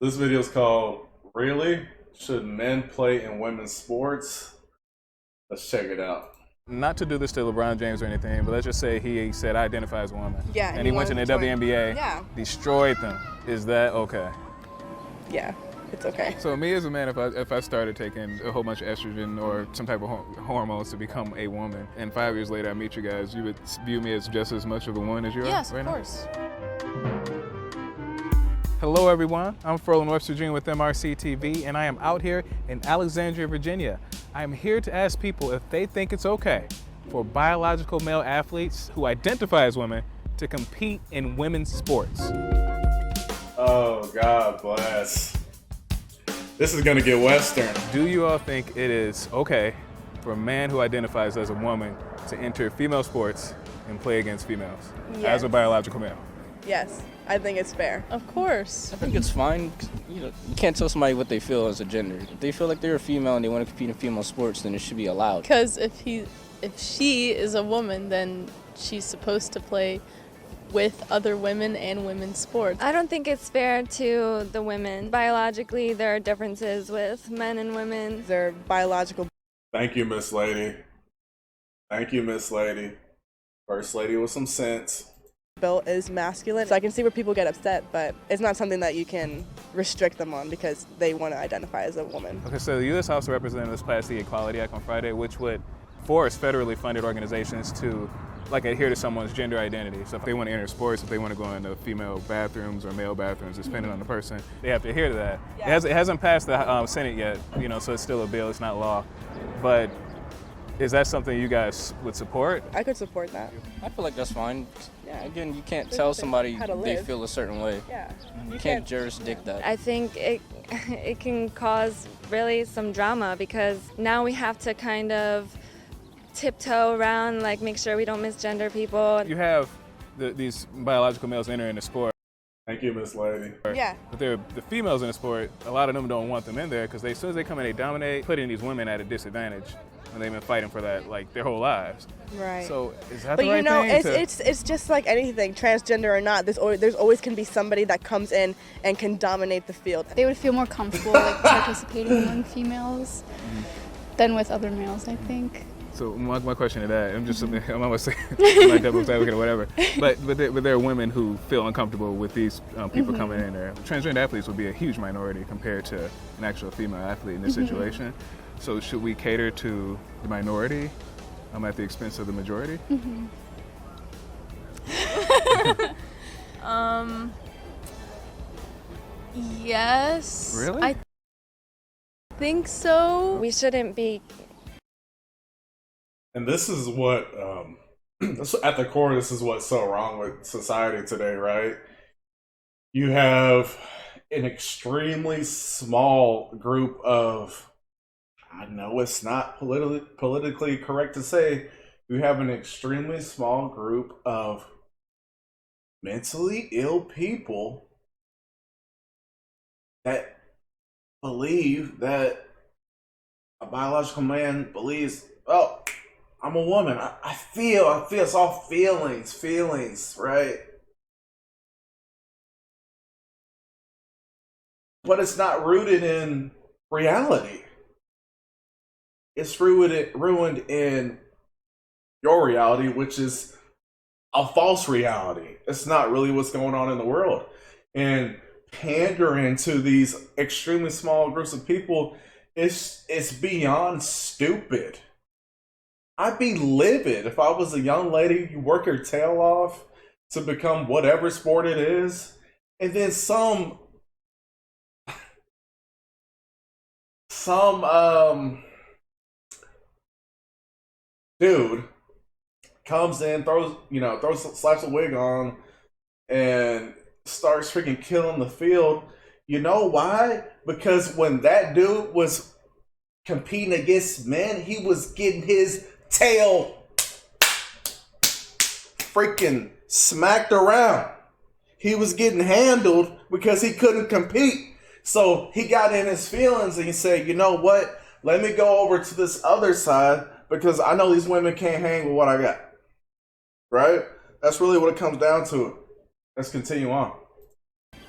This video is called Really? Should Men Play in Women's Sports? Let's check it out. Not to do this to LeBron James or anything, but let's just say he said, I identify as a woman. Yeah. And he went to the WNBA, destroyed them. Is that okay? Yeah, it's okay. So me as a man, if I started taking a whole bunch of estrogen or some type of hormones to become a woman, and 5 years later I meet you guys, you would view me as just as much of a woman as you are Yes, right of now? course. Hello everyone, I'm Ferland Webster Jr. with MRC TV, and I am out here in Alexandria, Virginia. I am here to ask people if they think it's okay for biological male athletes who identify as women to compete in women's sports. Oh, God bless. This is gonna get Western. Do you all think it is okay for a man who identifies as a woman to enter female sports and play against females as a biological male? Yes, I think it's fair. Of course. I think it's fine. You can't tell somebody what they feel as a gender. If they feel like they're a female and they want to compete in female sports, then it should be allowed. Because if she is a woman, then she's supposed to play with other women and women's sports. I don't think it's fair to the women. Biologically, there are differences with men and women. They're biological. Thank you, Miss Lady. Thank you, Miss Lady. First lady with some sense. Built is masculine, so I can see where people get upset, but it's not something that you can restrict them on because they want to identify as a woman. Okay, so the U.S. House of Representatives passed the Equality Act on Friday, which would force federally funded organizations to adhere to someone's gender identity. So if they want to enter sports, if they want to go into female bathrooms or male bathrooms, depending on the person, they have to adhere to that. Yeah. It hasn't passed the Senate yet, so it's still a bill, it's not law. But is that something you guys would support? I could support that. I feel like that's fine. Yeah. Again, you can't Just tell how somebody to they live. feel a certain way. Yeah. You can't jurisdict that. I think it can cause really some drama because now we have to kind of tiptoe around, make sure we don't misgender people. You have these biological males entering the sport. Thank you, Miss Lady. Yeah. But the females in the sport, a lot of them don't want them in there because as soon as they come in, they dominate, putting these women at a disadvantage. And they've been fighting for that their whole lives. Right. So is that But the right thing? it's just like anything, transgender or not. There's always can be somebody that comes in and can dominate the field. They would feel more comfortable participating among females than with other males, I think. So my question to that, I'm always saying like devil's advocate or whatever, but there are women who feel uncomfortable with these people coming in there. Transgender athletes would be a huge minority compared to an actual female athlete in this situation. So should we cater to the minority at the expense of the majority? Yes. Really? I think so. We shouldn't be. And this is what, at the core, this is what's so wrong with society today, right? You have an extremely small group of, I know it's not politically correct to say, you have an extremely small group of mentally ill people that believe that a biological man believes, oh, I'm a woman. I feel it's all feelings, right? But it's not rooted in reality. It's ruined in your reality, which is a false reality. It's not really what's going on in the world. And pandering to these extremely small groups of people, it's beyond stupid. I'd be livid if I was a young lady, you work your tail off to become whatever sport it is, and then some dude comes in, slaps a wig on, and starts freaking killing the field. You know why? Because when that dude was competing against men, he was getting his tail freaking smacked around. He was getting handled because he couldn't compete. So he got in his feelings and he said, you know what? Let me go over to this other side because I know these women can't hang with what I got. Right? That's really what it comes down to. Let's continue on.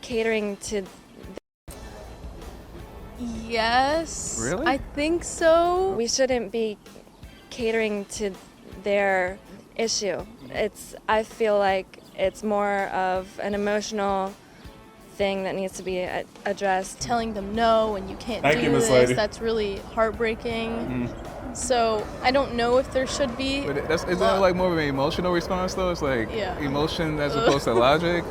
Catering to Yes. Really? I think so. We shouldn't be catering to their issue. I feel like it's more of an emotional thing that needs to be addressed. Telling them no and you can't Thank do you, Miss this, Lady. that's really heartbreaking. So I don't know if there should be. But is that like more of an emotional response though? It's like Yeah. emotion as opposed to logic.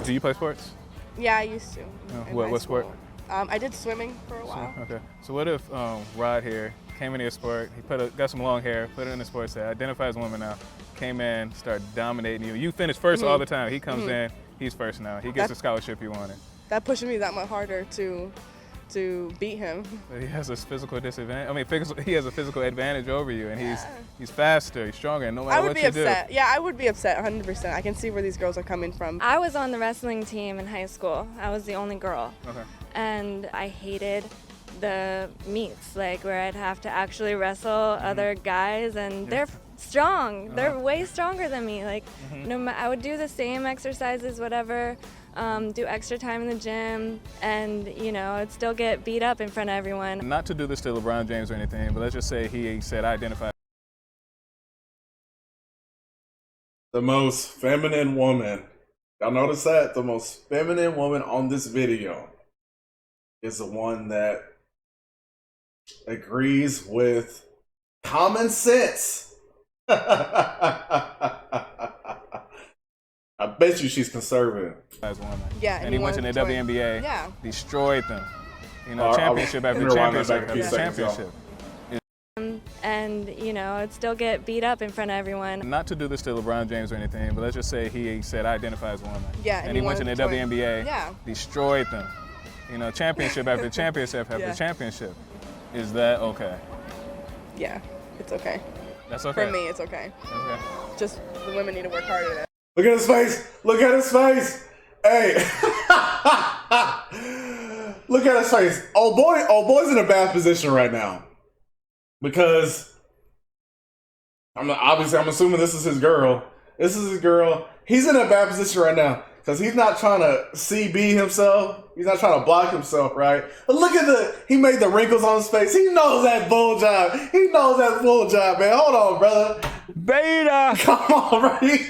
Do you play sports? Yeah, I used to. in what high sport? school. I did swimming for a while. Okay. So what if Rod here came into a sport, he got some long hair, put it in a sports set, identifies as a woman now, came in, started dominating you. You finish first all the time. He comes in, he's first now. He gets the scholarship he wanted. That pushed me that much harder to beat him. But he has a physical disadvantage. I mean, he has a physical advantage over you, and he's faster, he's stronger, and no matter I would what be you upset. Yeah, I would be upset 100%. I can see where these girls are coming from. I was on the wrestling team in high school. I was the only girl. do. Okay. And I hated the meets, like where I'd have to actually wrestle other guys, and they're strong. They're way stronger than me. Like, I would do the same exercises, whatever, do extra time in the gym, and I'd still get beat up in front of everyone. Not to do this to LeBron James or anything, but let's just say he said identify. The most feminine woman. Y'all notice that? The most feminine woman on this video is the one that agrees with common sense. I bet you she's conservative. As a woman. Yeah, and he went to the WNBA, Yeah. destroyed them. I Championship will after rewind that championship back a few after seconds, y'all. championship. And I'd still get beat up in front of everyone. Not to do this to LeBron James or anything, but let's just say he said identify as a woman. Yeah, and he went to the WNBA, Yeah. destroyed them. Championship after championship after championship. Is that okay? Yeah, it's okay. That's okay. For me, it's okay. Okay. Just the women need to work harder at it. Look at his face. Look at his face. Hey. Look at his face. Oh boy's in a bad position right now. Because I'm assuming this is his girl. This is his girl. He's in a bad position right now because he's not trying to CB himself. He's not trying to block himself, right? But look at he made the wrinkles on his face. He knows that bull job. He knows that bull job, man. Hold on, brother. Beta. Come on, right?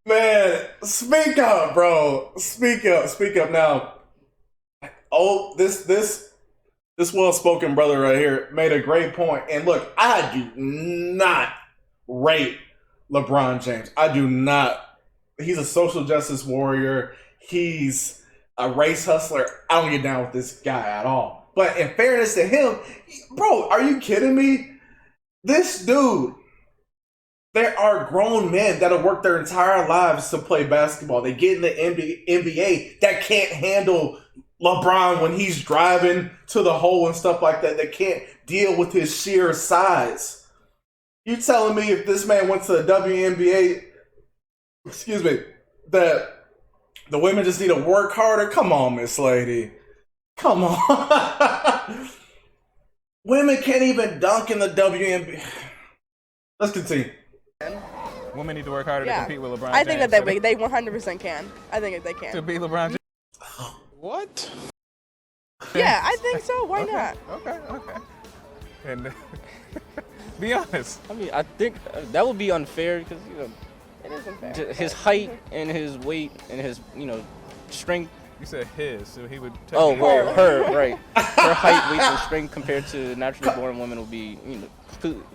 Man, speak up, bro. Speak up now. Oh, this well-spoken brother right here made a great point. And look, I do not rate LeBron James. I do not. He's a social justice warrior. He's a race hustler. I don't get down with this guy at all. But in fairness to him, bro, are you kidding me? This dude, there are grown men that have worked their entire lives to play basketball. They get in the NBA that can't handle LeBron when he's driving to the hole and stuff like that. They can't deal with his sheer size. You telling me if this man went to the WNBA, that the women just need to work harder? Come on, Miss Lady. Come on. Women can't even dunk in the WNBA. Let's continue. Women need to work harder to compete with LeBron I James. think that they 100% can. I think that they to can. beat LeBron James. What? Yeah, I think so. Why not? Okay. And be honest. I mean, I think that would be unfair because It is unfair. his height and his weight and his strength. You said his, so he would. Oh, technically- well, her, right. Her height, weight, and strength compared to naturally born women would be,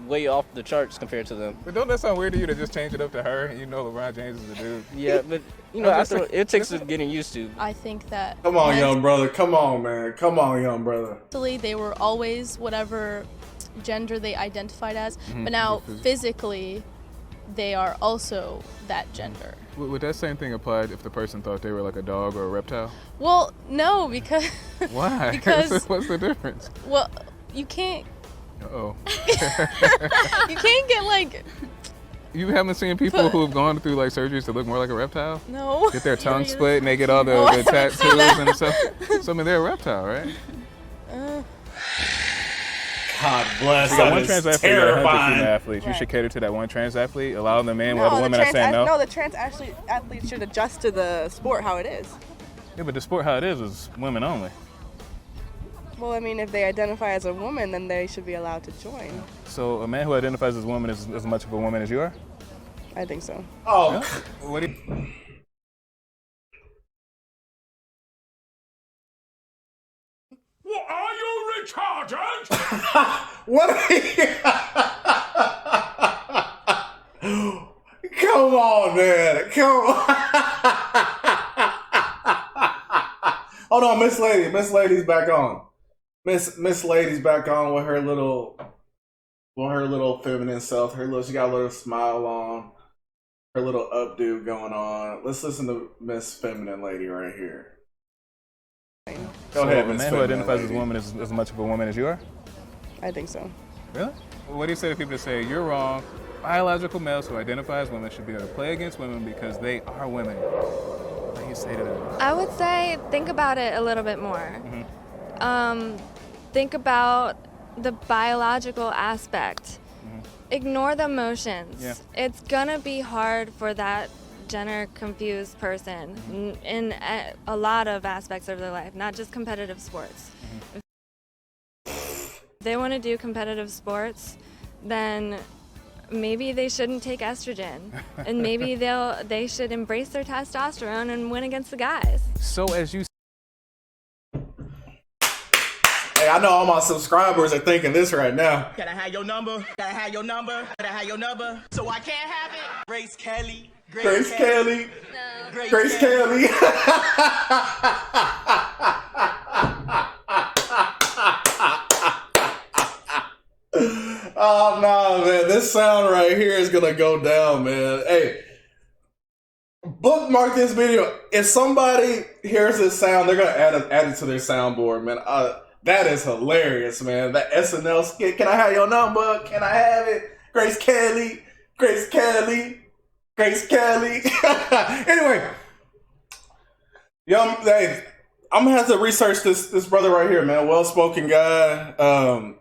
way off the charts compared to them. But don't that sound weird to you to just change it up to her? And LeBron James is a dude. Yeah, but, after it takes getting used to. I think that Come on, young brother. Come on, man. Come on, young brother. mentally they were always whatever gender they identified as, but now physically they are also that gender. Would that same thing apply if the person thought they were like a dog or a reptile? Well, no, because Why? Because- What's the difference? well, you can't Uh-oh. you can't get like You haven't seen people who have gone through like surgeries to look more like a reptile? no. Get their tongue split and they get all the tattoos and stuff. So I mean, they're a reptile, right? God bless. You got That one is trans athlete, you got 100 female terrifying. athletes. You should cater to that one trans athlete, allow them in while the the women are saying no. No, the trans athletes should adjust to the sport how it is. Yeah, but the sport how it is women only. Well, I mean, if they identify as a woman, then they should be allowed to join. So a man who identifies as a woman is as much of a woman as you are? I think so. Oh, Yeah? What do you... Well, are you retarded? what? Come on, man. Come on. Hold on, Miss Lady. Miss Lady's back on. Miss Lady's back on with her little feminine self. She got a little smile on. Her little updo going on. Let's listen to Miss Feminine Lady right here. Go ahead, a Miss man who Feminine identifies as Lady. a woman is as much of a woman as you are? I think so. Really? Well, what do you say to people that say you're wrong? Biological males who identify as women should be able to play against women because they are women. What do you say to them? I would say think about it a little bit more. Think about the biological aspect. Ignore the emotions. Yeah. It's gonna be hard for that gender confused person in a lot of aspects of their life, not just competitive sports. If they want to do competitive sports, then maybe they shouldn't take estrogen, and maybe they should embrace their testosterone and win against the guys. So as you Hey, I know all my subscribers are thinking this right now. Can I have your number? Can I have your number? Can I have your number? So I can't have it? Grace Kelly. Grace Kelly. No. Grace Kelly. Oh no, man! This sound right here is gonna go down, man. Hey, bookmark this video. If somebody hears this sound, they're gonna add it to their soundboard, man. That is hilarious, man. That SNL skit. Can I have your number? Can I have it? Grace Kelly. Grace Kelly. Grace Kelly. Anyway, hey, I'm gonna have to research this brother right here, man. Well-spoken guy.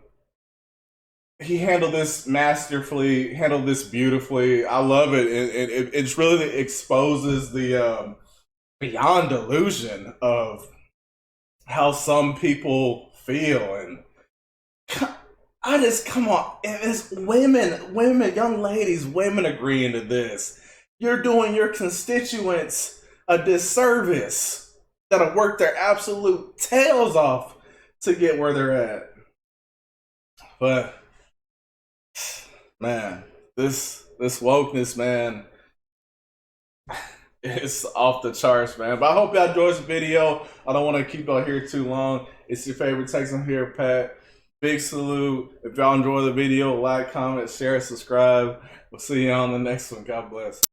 He handled this masterfully, handled this beautifully. I love it. It really exposes the beyond delusion of how some people feel. And come on. It's women, young ladies, women agreeing to this. You're doing your constituents a disservice that have worked their absolute tails off to get where they're at. But man, this wokeness, man, it's off the charts, man. But I hope y'all enjoyed this video. I don't want to keep y'all here too long. It's your favorite Texan here, Pat. Big salute. If y'all enjoy the video, like, comment, share, subscribe. We'll see you on the next one. God bless.